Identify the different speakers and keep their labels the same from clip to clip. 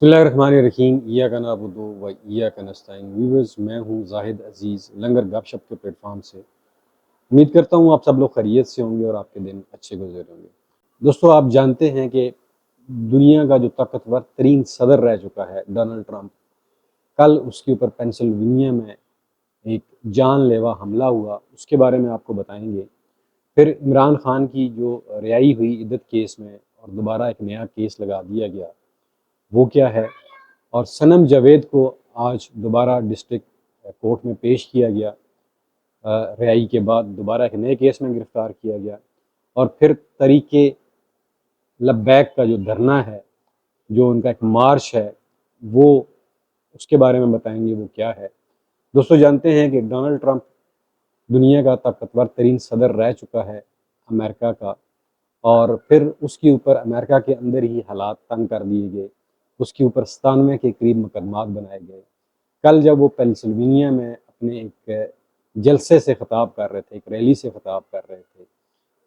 Speaker 1: बिस्मिल्लाहिर्रहमानिर्रहीम इय्याका नअबुदु व इय्याका नस्तईन। व्यूअर्स, मैं हूँ जाहिद अजीज़ लंगर गपशप के प्लेटफॉर्म से। उम्मीद करता हूँ आप सब लोग खैरियत से होंगे और आपके दिन अच्छे गुजरे होंगे। दोस्तों, आप जानते हैं कि दुनिया का जो ताकतवर तरीन सदर रह चुका है डोनाल्ड ट्रंप, कल उसके ऊपर पेंसिल्वेनिया में एक जानलेवा हमला हुआ, उसके बारे में आपको बताएंगे। फिर इमरान खान की जो रिहाई हुई इद्दत केस में और दोबारा एक नया केस लगा दिया गया, वो क्या है। और सनम जावेद को आज दोबारा डिस्ट्रिक्ट कोर्ट में पेश किया गया। रिहाई के बाद दोबारा एक नए केस में गिरफ्तार किया गया। और फिर तरीके लब्बैक का जो धरना है, जो उनका एक मार्च है, वो उसके बारे में बताएंगे वो क्या है। दोस्तों, जानते हैं कि डोनाल्ड ट्रंप दुनिया का ताकतवर तरीन सदर रह चुका है अमेरिका का। और फिर उसके ऊपर अमेरिका के अंदर ही हालात तंग कर दिए गए। उसके ऊपर 97 के करीब मुकदमात बनाए गए। कल जब वो पेंसिल्वेनिया में अपने एक जलसे से खिताब कर रहे थे, एक रैली से खिताब कर रहे थे,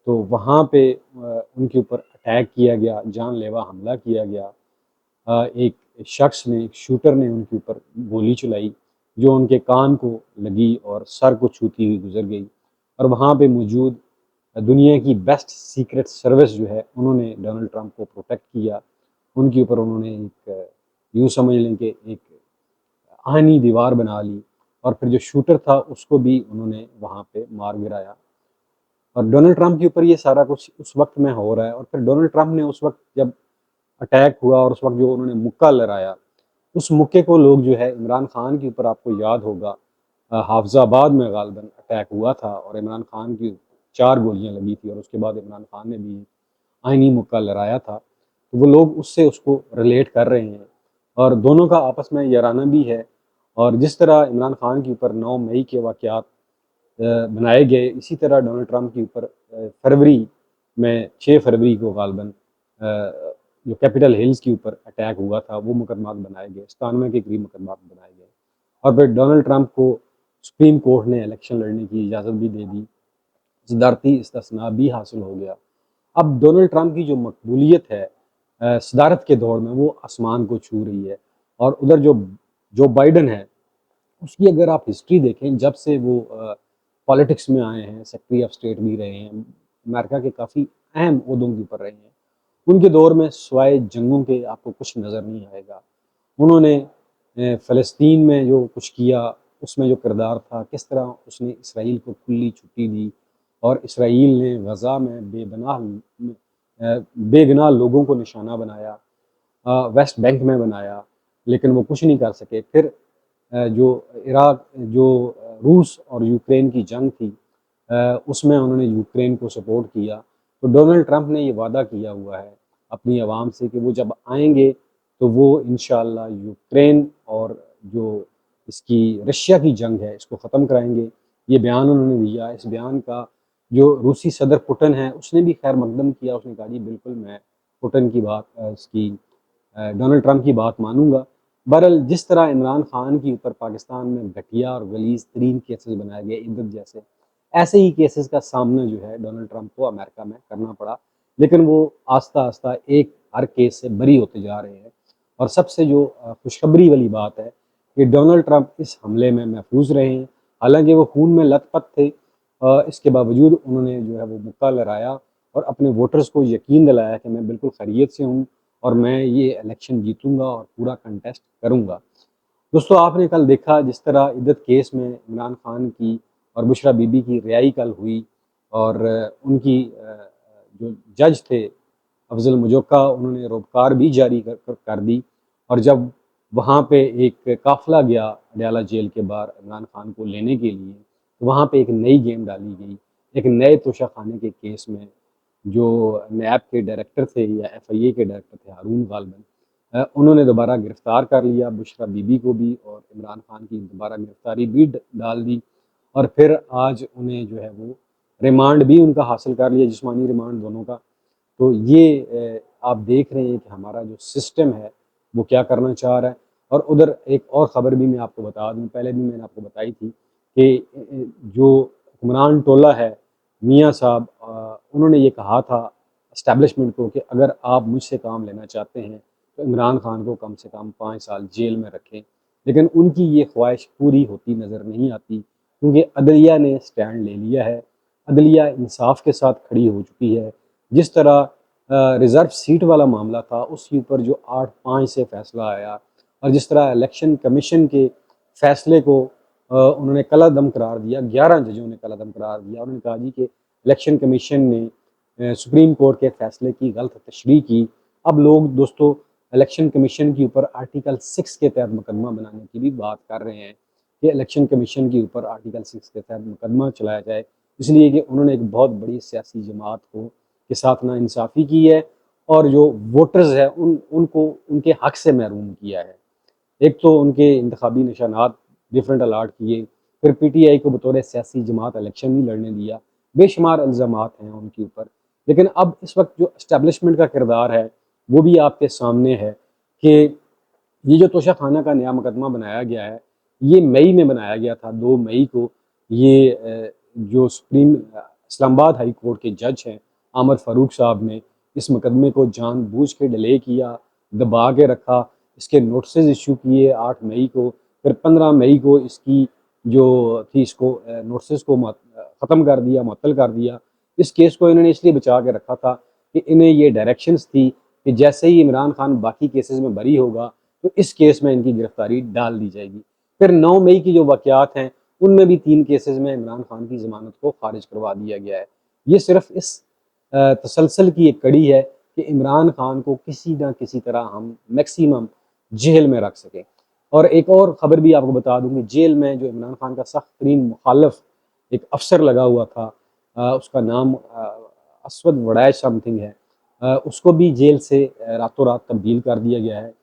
Speaker 1: तो वहाँ पे उनके ऊपर अटैक किया गया, जानलेवा हमला किया गया। एक शख्स ने, एक शूटर ने उनके ऊपर गोली चलाई, जो उनके कान को लगी और सर को छूती हुई गुजर गई। और वहाँ पे मौजूद दुनिया की बेस्ट सीक्रेट सर्विस जो है, उन्होंने डोनाल्ड ट्रंप को प्रोटेक्ट किया। उनके ऊपर उन्होंने एक यूँ समझ लें कि एक आहनी दीवार बना ली। और फिर जो शूटर था उसको भी उन्होंने वहाँ पे मार गिराया। और डोनाल्ड ट्रंप के ऊपर ये सारा कुछ उस वक्त में हो रहा है। और फिर डोनाल्ड ट्रंप ने उस वक्त जब अटैक हुआ और उस वक्त जो उन्होंने मुक्का लहराया, उस मुक्के को लोग जो है इमरान खान के ऊपर, आपको याद होगा, हाफजाबाद में गालिबन अटैक हुआ था और इमरान खान की 4 गोलियां लगी थी और उसके बाद इमरान खान ने भी आईनी मुक्का लहराया था। तो वो लोग उससे उसको रिलेट कर रहे हैं और दोनों का आपस में याराना भी है। और जिस तरह इमरान खान के ऊपर 9 मई के वाक़यात बनाए गए, इसी तरह डोनाल्ड ट्रंप के ऊपर फरवरी में 6 फरवरी को गालिबन जो कैपिटल हिल्स के ऊपर अटैक हुआ था, वो मुकदमात बनाए गए, 97 के करीब मुकदमात बनाए गए। और फिर डोनाल्ड ट्रंप को सुप्रीम कोर्ट ने इलेक्शन लड़ने की इजाज़त भी दे दी, सदारती इस्तेस्ना भी हासिल हो गया। अब डोनाल्ड ट्रंप की जो मकबूलियत है सदारत के दौर में, वो आसमान को छू रही है। और उधर जो जो बाइडन है, उसकी अगर आप हिस्ट्री देखें, जब से वो पॉलिटिक्स में आए हैं, सेक्रेटरी ऑफ स्टेट भी रहे हैं, अमेरिका के काफ़ी अहम ओहदों के ऊपर रहे हैं, उनके दौर में सिवाय जंगों के आपको कुछ नज़र नहीं आएगा। उन्होंने फ़लस्तीन में जो कुछ किया, उसमें जो किरदार था, किस तरह उसने इसराइल को खुली छुट्टी दी और इसराइल ने गज़ा में बेगुनाह लोगों को निशाना बनाया, वेस्ट बैंक में बनाया, लेकिन वो कुछ नहीं कर सके। फिर जो इराक जो रूस और यूक्रेन की जंग थी, उसमें उन्होंने यूक्रेन को सपोर्ट किया। तो डोनाल्ड ट्रंप ने ये वादा किया हुआ है अपनी आवाम से कि वो जब आएंगे तो वो इंशाअल्लाह यूक्रेन और जो इसकी रशिया की जंग है, इसको ख़त्म कराएंगे। ये बयान उन्होंने दिया। इस बयान का जो रूसी सदर पुतिन है, उसने भी खैर मकदम किया। उसने कहा जी बिल्कुल, मैं पुतिन की बात इसकी डोनाल्ड ट्रंप की बात मानूंगा। बहरहाल, जिस तरह इमरान खान के ऊपर पाकिस्तान में घटिया और गलीज तरीन केसेस बनाए गए इद्दत जैसे, ऐसे ही केसेस का सामना जो है डोनाल्ड ट्रंप को अमेरिका में करना पड़ा। लेकिन वो आस्ता आस्ता एक हर केस से बरी होते जा रहे हैं। और सबसे जो खुशखबरी वाली बात है कि डोनाल्ड ट्रंप इस हमले में महफूज रहे हैं। हालांकि वो खून में लथपथ थे, इसके बावजूद उन्होंने जो है वो मुक्का लहराया और अपने वोटर्स को यकीन दिलाया कि मैं बिल्कुल खैरियत से हूँ और मैं ये इलेक्शन जीतूंगा और पूरा कंटेस्ट करूंगा। दोस्तों, आपने कल देखा जिस तरह इद्दत केस में इमरान खान की और बुशरा बीबी की रिहाई कल हुई। और उनकी जो जज थे अफजल मुजक्का, उन्होंने रोबकार भी जारी कर दी। और जब वहाँ पे एक काफिला गया अडयाला जेल के बाहर इमरान खान को लेने के लिए, तो वहाँ पे एक नई गेम डाली गई। एक नए तोशा खाने के केस में जो नैब के डायरेक्टर थे या एफआईए के डायरेक्टर थे हारून गालिबन, उन्होंने दोबारा गिरफ्तार कर लिया बुशरा बीबी को भी और इमरान खान की दोबारा गिरफ्तारी भी डाल दी। और फिर आज उन्हें जो है वो रिमांड भी उनका हासिल कर लिया, जिस्मानी रिमांड दोनों का। तो ये आप देख रहे हैं कि हमारा जो सिस्टम है वो क्या करना चाह रहा है। और उधर एक और ख़बर भी मैं आपको बता दूं, पहले भी मैंने आपको बताई थी कि जो हुक्मरान टोला है, मियाँ साहब, उन्होंने ये कहा था इस्टेब्लिशमेंट को कि अगर आप मुझसे काम लेना चाहते हैं तो इमरान खान को कम से कम 5 साल जेल में रखें। लेकिन उनकी ये ख्वाहिश पूरी होती नज़र नहीं आती, क्योंकि अदलिया ने स्टैंड ले लिया है। अदलिया इंसाफ के साथ खड़ी हो चुकी है। जिस तरह रिज़र्व सीट वाला मामला था, उसके ऊपर जो 8-5 से फैसला आया, और जिस तरह इलेक्शन कमीशन के फैसले को उन्होंने कलादम करार दिया, 11 जजों ने कलादम करार दिया। उन्होंने कहा जी कि इलेक्शन कमीशन ने सुप्रीम कोर्ट के फैसले की गलत तशरीह की। अब लोग दोस्तों इलेक्शन कमीशन के ऊपर आर्टिकल 6 के तहत मुकदमा बनाने की भी बात कर रहे हैं कि इलेक्शन कमीशन के ऊपर आर्टिकल 6 के तहत मुकदमा चलाया जाए, इसलिए कि उन्होंने एक बहुत बड़ी सियासी जमात को के साथ नाइंसाफ़ी की है और जो वोटर्स हैं उनको उनके हक से महरूम किया है। एक तो उनके इंतखाबी निशानात डिफरेंट अलाट किए, फिर पीटीआई को बतौर सियासी जमात इलेक्शन नहीं लड़ने दिया। बेशुमार इल्ज़ामात हैं उनके ऊपर। लेकिन अब इस वक्त जो इस्टेब्लिशमेंट का किरदार है वो भी आपके सामने है कि ये जो तोशा खाना का नया मुकदमा बनाया गया है, ये मई में बनाया गया था, 2 मई को। ये जो सुप्रीम इस्लामाबाद हाई कोर्ट के जज हैं आमर फ़ारूक साहब ने इस मुकदमे को जानबूझ के डिले किया, दबा के रखा। इसके नोटिस इशू किए 8 मई को, फिर 15 मई को इसकी जो थी इसको नोटिस को ख़त्म कर दिया, मुअत्तल कर दिया। इस केस को इन्होंने इसलिए बचा के रखा था कि इन्हें ये डायरेक्शंस थी कि जैसे ही इमरान खान बाकी केसेस में बरी होगा तो इस केस में इनकी गिरफ्तारी डाल दी जाएगी। फिर 9 मई की जो वाक़यात हैं उनमें भी 3 केसेस में इमरान खान की ज़मानत को खारिज करवा दिया गया है। ये सिर्फ इस तसलसल की एक कड़ी है कि इमरान खान को किसी न किसी तरह हम मैक्सिमम जेल में रख सकें। और एक और ख़बर भी आपको बता दूँ कि जेल में जो इमरान खान का सख्त तरीन मुखालफ एक अफसर लगा हुआ था, उसका नाम असवद वड़ैच समथिंग है, उसको भी जेल से रातों रात तब्दील कर दिया गया है।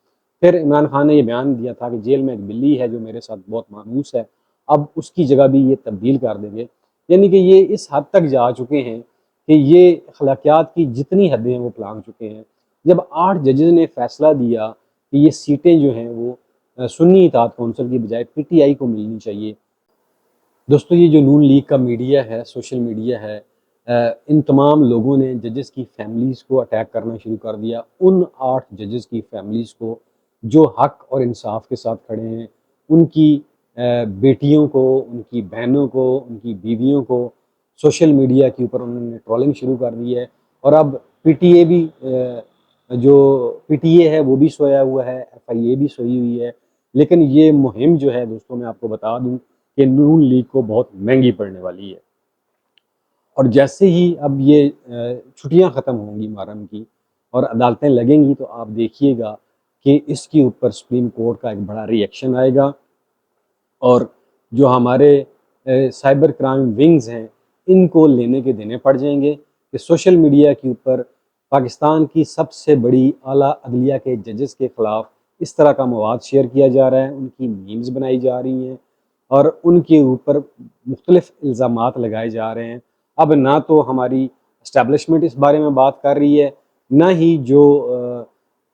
Speaker 1: फिर इमरान खान ने ये बयान दिया था कि जेल में एक बिल्ली है जो मेरे साथ बहुत मायूस है, अब उसकी जगह भी ये तब्दील कर देंगे। यानी कि ये इस हद तक जा चुके हैं कि ये अखलाकियात की जितनी हदें हैं वो लांघ चुके हैं। जब 8 जजेस ने फैसला दिया कि ये सीटें जो हैं वो सुन्नी इत्तेहाद कौंसिल की बजाय पीटीआई को मिलनी चाहिए। दोस्तों ये जो नून लीग का मीडिया है, सोशल मीडिया है, इन तमाम लोगों ने जजेस की फैमिलीज़ को अटैक करना शुरू कर दिया। उन 8 जजेस की फैमिलीज़ को जो हक और इंसाफ के साथ खड़े हैं, उनकी बेटियों को, उनकी बहनों को, उनकी बीवियों को सोशल मीडिया के ऊपर उन्होंने ट्रोलिंग शुरू कर दी है। और अब पीटीए भी जो पीटीए है वो भी सोया हुआ है, एफआईए भी सोई हुई है। लेकिन ये मुहिम जो है दोस्तों, मैं आपको बता दूं कि नून लीग को बहुत महंगी पड़ने वाली है। और जैसे ही अब ये छुट्टियां ख़त्म होंगी मुहर्रम की और अदालतें लगेंगी, तो आप देखिएगा कि इसके ऊपर सुप्रीम कोर्ट का एक बड़ा रिएक्शन आएगा। और जो हमारे साइबर क्राइम विंग्स हैं, इनको लेने के देने पड़ जाएंगे कि सोशल मीडिया के ऊपर पाकिस्तान की सबसे बड़ी आला अदलिया के जजेस के ख़िलाफ़ इस तरह का मवाद शेयर किया जा रहा है, उनकी मीम्स बनाई जा रही हैं और उनके ऊपर मुख्तलिफ इल्ज़ामात लगाए जा रहे हैं। अब ना तो हमारी इस्टेब्लिशमेंट इस बारे में बात कर रही है, ना ही जो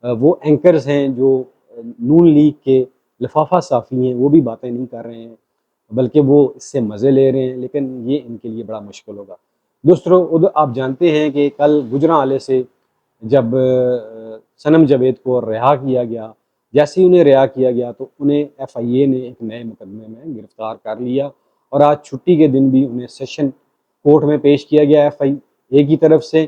Speaker 1: वो एंकर्स हैं जो नून लीग के लिफाफा साफ़ी हैं, वो भी बातें नहीं कर रहे हैं, बल्कि वो इससे मज़े ले रहे हैं। लेकिन ये इनके लिए बड़ा मुश्किल होगा। दोस्तों उधर आप जानते हैं कि कल गुजरांवाले से जब सनम जावेद को रिहा किया गया, जैसे ही उन्हें रिहा किया गया तो उन्हें एफआईए ने एक नए मुकदमे में गिरफ्तार कर लिया और आज छुट्टी के दिन भी उन्हें सेशन कोर्ट में पेश किया गया एफआईए की तरफ से।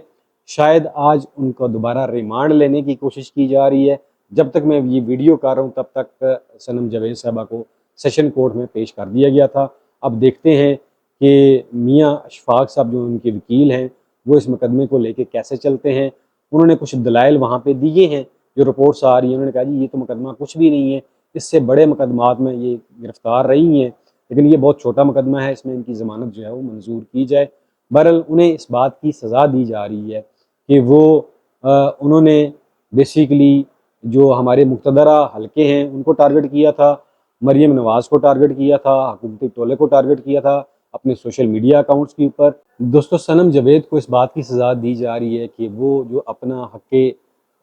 Speaker 1: शायद आज उनको दोबारा रिमांड लेने की कोशिश की जा रही है। जब तक मैं ये वीडियो कर रहा हूँ तब तक सनम जावेद साहबा को सेशन कोर्ट में पेश कर दिया गया था। अब देखते हैं कि मियाँ अशफाक साहब जो उनके वकील हैं वो इस मुकदमे को लेके कैसे चलते हैं। उन्होंने कुछ दलाइल वहाँ पे दिए हैं, जो रिपोर्ट्स आ रही हैं। उन्होंने कहा जी ये तो मुकदमा कुछ भी नहीं है, इससे बड़े मुकदमात में ये गिरफ्तार रही हैं, लेकिन ये बहुत छोटा मुकदमा है, इसमें इनकी ज़मानत जो है वो मंजूर की जाए। बहरहाल उन्हें इस बात की सज़ा दी जा रही है कि वो उन्होंने बेसिकली जो हमारे मुक़तदरा हलके हैं उनको टारगेट किया था, मरियम नवाज़ को टारगेट किया था, हुकूमती टोले को टारगेट किया था अपने सोशल मीडिया अकाउंट्स के ऊपर। दोस्तों सनम जावेद को इस बात की सज़ा दी जा रही है कि वो जो अपना हक़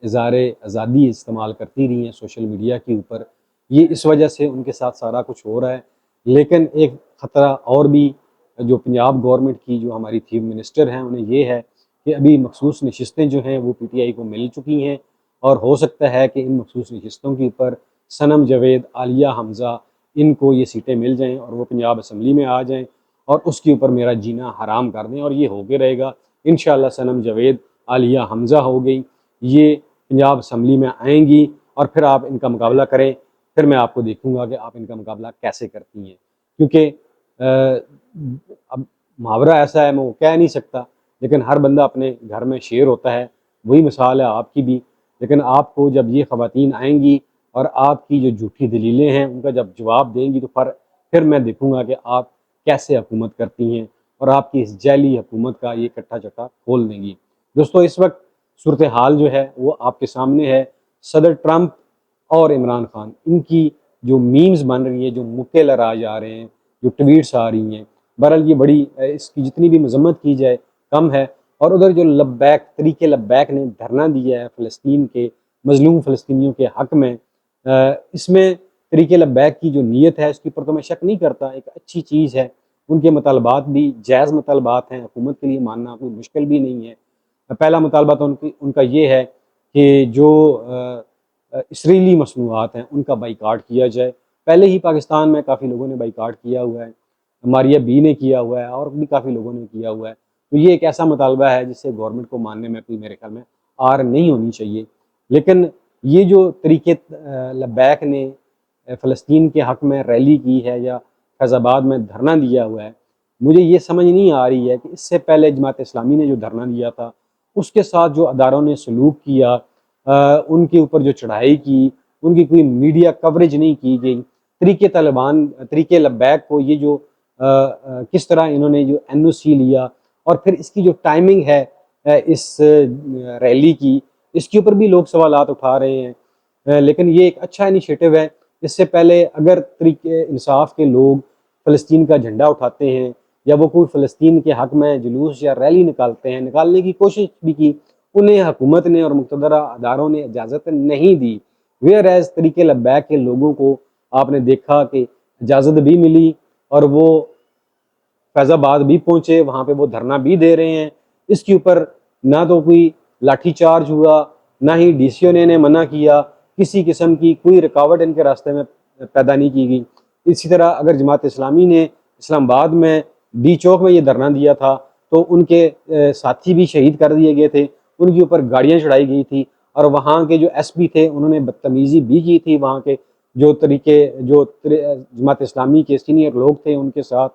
Speaker 1: इज़हार आज़ादी इस्तेमाल करती रही हैं सोशल मीडिया के ऊपर, ये इस वजह से उनके साथ सारा कुछ हो रहा है। लेकिन एक ख़तरा और भी जो पंजाब गवर्नमेंट की जो हमारी चीफ मिनिस्टर हैं उन्हें ये है कि अभी मखसूस नशिस्तें जो हैं वो पीटीआई को मिल चुकी हैं और हो सकता है कि इन मखसूस नशिस्तों के ऊपर सनम जावेद, आलिया हमज़ा, इनको ये सीटें मिल जाएं और वो पंजाब असम्बली में आ जाएं और उसके ऊपर मेरा जीना हराम कर दें। और ये होके रहेगा इंशाअल्लाह। सनम जावेद, आलिया हमज़ा हो गई, ये पंजाब असम्बली में आएंगी और फिर आप इनका मुकाबला करें। फिर मैं आपको देखूंगा कि आप इनका मुकाबला कैसे करती हैं, क्योंकि अब मुहावरा ऐसा है, मैं वो कह नहीं सकता, लेकिन हर बंदा अपने घर में शेर होता है। वही मिसाल है आपकी भी। लेकिन आपको जब ये ख़वातीन आएंगी और आपकी जो झूठी दलीलें हैं उनका जब जवाब देंगी, तो फिर मैं देखूंगा कि आप कैसे हुकूमत करती हैं और आपकी इस जैली हुकूमत का ये कट्टा चट्टा खोल देंगी। दोस्तों, इस वक्त सूरत हाल जो है वो आपके सामने है। सदर ट्रंप और इमरान खान, इनकी जो मीम्स बन रही है, जो मुक्के लहराए जा रहे हैं, जो ट्वीट्स आ रही हैं, बहरहाल ये बड़ी इसकी जितनी भी मजम्मत की जाए कम है। और उधर जो लब्बैक तरीके लब्बैक ने धरना दिया है फ़लस्तीन के मजलूम फ़लस्तीनियों के हक़ में, इसमें तरीके लब्बैक की जो नीयत है उसके ऊपर तो मैं शक नहीं करता, एक अच्छी चीज़ है। उनके मुतालबात भी जायज़ मुतालबात हैं, हुकूमत के लिए मानना कोई मुश्किल भी नहीं है। पहला मुतालबा तो उनका ये है कि जो इसराइली मसनूआत हैं उनका बाइकाट किया जाए। पहले ही पाकिस्तान में काफ़ी लोगों ने बाइकाट किया हुआ है, मारिया बी ने किया हुआ है और भी काफ़ी लोगों ने किया हुआ है। तो ये एक ऐसा मुतालबा है जिससे गवर्नमेंट को मानने में कोई मेरे ख्याल में आर नहीं होनी चाहिए। लेकिन ये जो तरीके लब्बैक ने फ़लस्तीन के हक़ में रैली की है या फैज़ाबाद में धरना दिया हुआ है, मुझे ये समझ नहीं आ रही है कि इससे पहले जमात इस्लामी ने जो धरना दिया था उसके साथ जो अदारों ने सलूक किया, उनके ऊपर जो चढ़ाई की, उनकी कोई मीडिया कवरेज नहीं की गई। तरीके लब्बैक को ये जो किस तरह इन्होंने जो एनओसी लिया और फिर इसकी जो टाइमिंग है इस रैली की, इसके ऊपर भी लोग सवालात उठा रहे हैं। लेकिन ये एक अच्छा इनिशिएटिव है। इससे पहले अगर तरीके इंसाफ के लोग फ़लस्तीन का झंडा उठाते हैं या वो कोई फ़लस्तीन के हक़ में जुलूस या रैली निकालते हैं, निकालने की कोशिश भी की, उन्हें हुकूमत ने और मुक़तदरा अदारों ने इजाज़त नहीं दी। वेयर एज़ तरीके लब्बैक के लोगों को आपने देखा कि इजाज़त भी मिली और वो फैज़ाबाद भी पहुँचे, वहाँ पे वो धरना भी दे रहे हैं। इसके ऊपर ना तो कोई लाठीचार्ज हुआ, ना ही डीसीओ ने मना किया, किसी किस्म की कोई रुकावट इनके रास्ते में पैदा नहीं की गई। इसी तरह अगर जमात इस्लामी ने इस्लामाबाद में डी चौक में ये धरना दिया था तो उनके साथी भी शहीद कर दिए गए थे, उनके ऊपर गाड़ियाँ चढ़ाई गई थी और वहाँ के जो एसपी थे उन्होंने बदतमीज़ी भी की थी वहाँ के जो जमात इस्लामी के सीनियर लोग थे उनके साथ,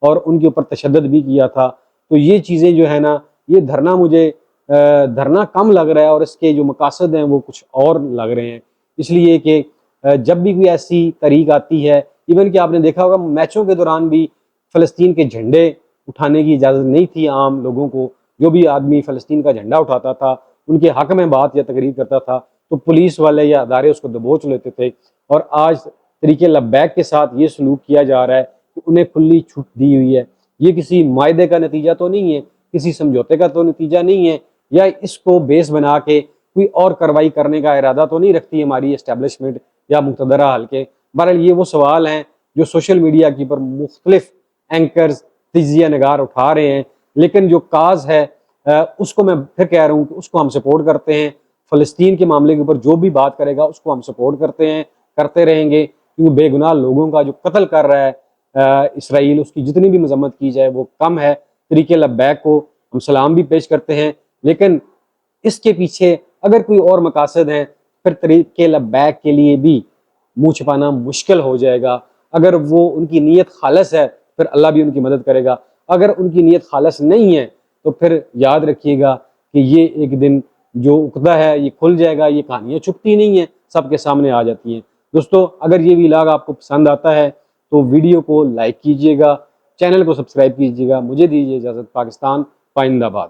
Speaker 1: और उनके ऊपर तशद्दुद भी किया था। तो ये चीज़ें जो है ना, ये धरना मुझे धरना कम लग रहा है और इसके जो मकासद हैं वो कुछ और लग रहे हैं। इसलिए कि जब भी कोई ऐसी तहरीक आती है, इवन कि आपने देखा होगा मैचों के दौरान भी फ़लस्तीन के झंडे उठाने की इजाज़त नहीं थी आम लोगों को। जो भी आदमी फ़लस्तीन का झंडा उठाता था, उनके हक़ में बात या तकरीर करता था, तो पुलिस वाले या अदारे उसको दबोच लेते थे। और आज तरीके लब्बैक के साथ ये सलूक किया जा रहा है कि उन्हें खुली छूट दी हुई है। ये किसी मायदे का नतीजा तो नहीं है, किसी समझौते का तो नतीजा नहीं है, या इसको बेस बना के कोई और कार्रवाई करने का इरादा तो नहीं रखती हमारी एस्टेब्लिशमेंट या मुक़तदरा हल्के। बहरहाल ये वो सवाल हैं जो सोशल मीडिया के ऊपर मुख्तलिफ एंकर्स, तजिया नगार उठा रहे हैं। लेकिन जो काज है उसको मैं फिर कह रहा हूँ कि उसको हम सपोर्ट करते हैं। फ़लस्तीन के मामले के ऊपर जो भी बात करेगा उसको हम सपोर्ट करते हैं, करते रहेंगे, क्योंकि बेगुनाह लोगों का जो कत्ल कर रहा है इसराइल, उसकी जितनी भी मजम्मत की जाए वो कम है। तरीके लब्बैक को हम सलाम भी पेश करते हैं, लेकिन इसके पीछे अगर कोई और मकासद हैं फिर तरीके लब्बैक के लिए भी मुँह छिपाना मुश्किल हो जाएगा। अगर वो उनकी नीयत खालिस है फिर अल्लाह भी उनकी मदद करेगा। अगर उनकी नीयत खालिस नहीं है तो फिर याद रखिएगा कि ये एक दिन जो उकदा है ये खुल जाएगा। ये कहानियाँ छुपती नहीं हैं, सबके सामने आ जाती हैं। दोस्तों, अगर ये व्लॉग आपको पसंद आता है तो वीडियो को लाइक कीजिएगा, चैनल को सब्सक्राइब कीजिएगा। मुझे दीजिए इजाज़त। पाकिस्तान पाइंदाबाद।